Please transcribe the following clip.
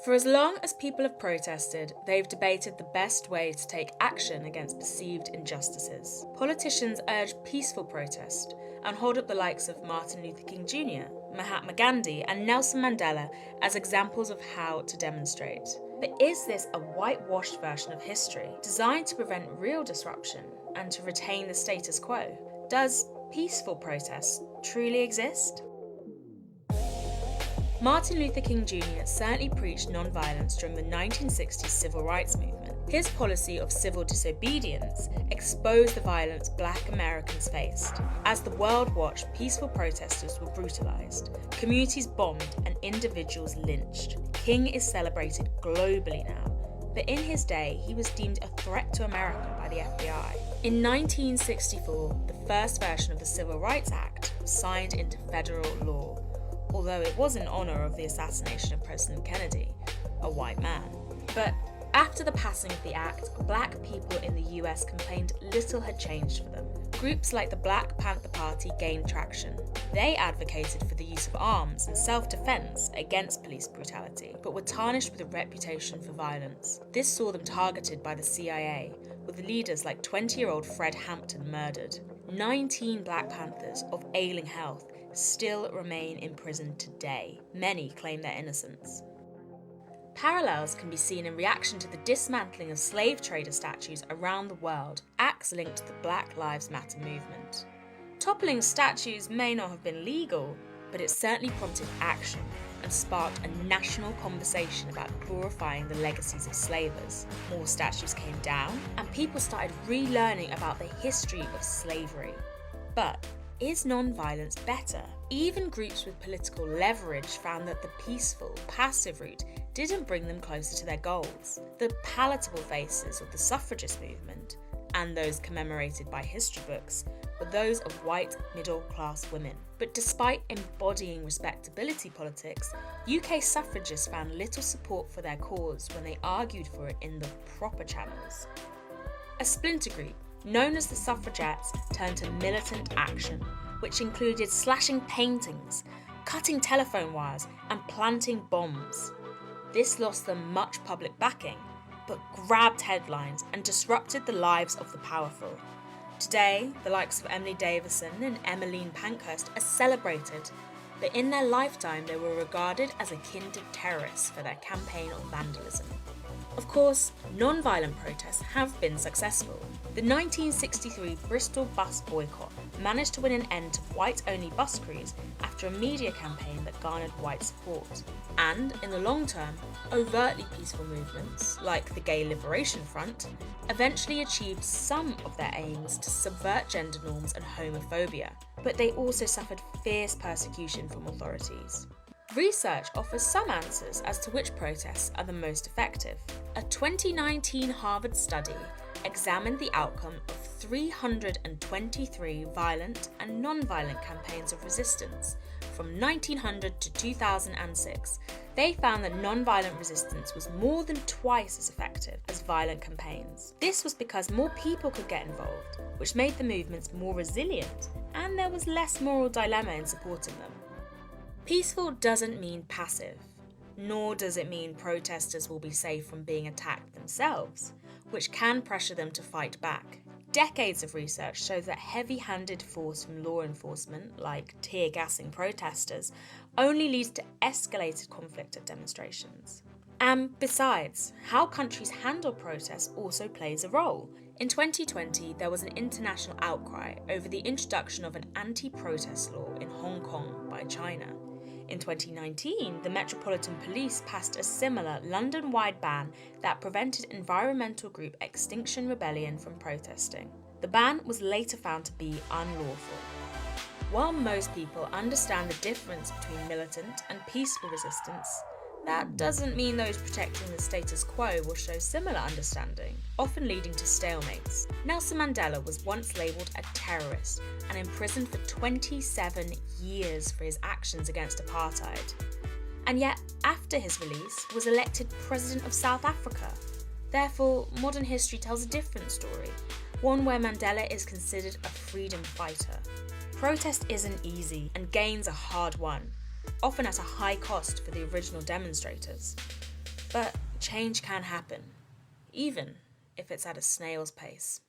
For as long as people have protested, they've debated the best way to take action against perceived injustices. Politicians urge peaceful protest and hold up the likes of Martin Luther King Jr., Mahatma Gandhi, and Nelson Mandela as examples of how to demonstrate. But is this a whitewashed version of history, designed to prevent real disruption and to retain the status quo? Does peaceful protest truly exist? Martin Luther King Jr. certainly preached non-violence during the 1960s civil rights movement. His policy of civil disobedience exposed the violence Black Americans faced. As the world watched, peaceful protesters were brutalized, communities bombed, and individuals lynched. King is celebrated globally now, but in his day, he was deemed a threat to America by the FBI. In 1964, the first version of the Civil Rights Act was signed into federal law, although it was in honour of the assassination of President Kennedy, a white man. But after the passing of the act, Black people in the US complained little had changed for them. Groups like the Black Panther Party gained traction. They advocated for the use of arms and self-defense against police brutality, but were tarnished with a reputation for violence. This saw them targeted by the CIA, with leaders like 20-year-old Fred Hampton murdered. 19 Black Panthers of ailing health still remain in prison today. Many claim their innocence. Parallels can be seen in reaction to the dismantling of slave trader statues around the world, acts linked to the Black Lives Matter movement. Toppling statues may not have been legal, but it certainly prompted action and sparked a national conversation about glorifying the legacies of slavers. More statues came down, and people started relearning about the history of slavery. But is non-violence better? Even groups with political leverage found that the peaceful, passive route didn't bring them closer to their goals. The palatable faces of the suffragist movement, and those commemorated by history books, were those of white middle-class women. But despite embodying respectability politics, UK suffragists found little support for their cause when they argued for it in the proper channels. A splinter group, known as the suffragettes, turned to militant action, which included slashing paintings, cutting telephone wires, and planting bombs. This lost them much public backing, but grabbed headlines and disrupted the lives of the powerful. Today, the likes of Emily Davison and Emmeline Pankhurst are celebrated, but in their lifetime they were regarded as akin to terrorists for their campaign of vandalism. Of course, non-violent protests have been successful. The 1963 Bristol bus boycott managed to win an end to white-only bus crews after a media campaign that garnered white support. And, in the long term, overtly peaceful movements, like the Gay Liberation Front, eventually achieved some of their aims to subvert gender norms and homophobia, but they also suffered fierce persecution from authorities. Research offers some answers as to which protests are the most effective. A 2019 Harvard study examined the outcome of 323 violent and non-violent campaigns of resistance from 1900 to 2006. They found that non-violent resistance was more than twice as effective as violent campaigns. This was because more people could get involved, which made the movements more resilient, and there was less moral dilemma in supporting them. Peaceful doesn't mean passive, nor does it mean protesters will be safe from being attacked themselves, which can pressure them to fight back. Decades of research show that heavy-handed force from law enforcement, like tear-gassing protesters, only leads to escalated conflict at demonstrations. And besides, how countries handle protests also plays a role. In 2020, there was an international outcry over the introduction of an anti-protest law in Hong Kong by China. In 2019, the Metropolitan Police passed a similar London-wide ban that prevented environmental group Extinction Rebellion from protesting. The ban was later found to be unlawful. While most people understand the difference between militant and peaceful resistance, that doesn't mean those protecting the status quo will show similar understanding, often leading to stalemates. Nelson Mandela was once labelled a terrorist and imprisoned for 27 years for his actions against apartheid. And yet, after his release, was elected President of South Africa. Therefore, modern history tells a different story, one where Mandela is considered a freedom fighter. Protest isn't easy, and gains are hard won, often at a high cost for the original demonstrators. But change can happen, even if it's at a snail's pace.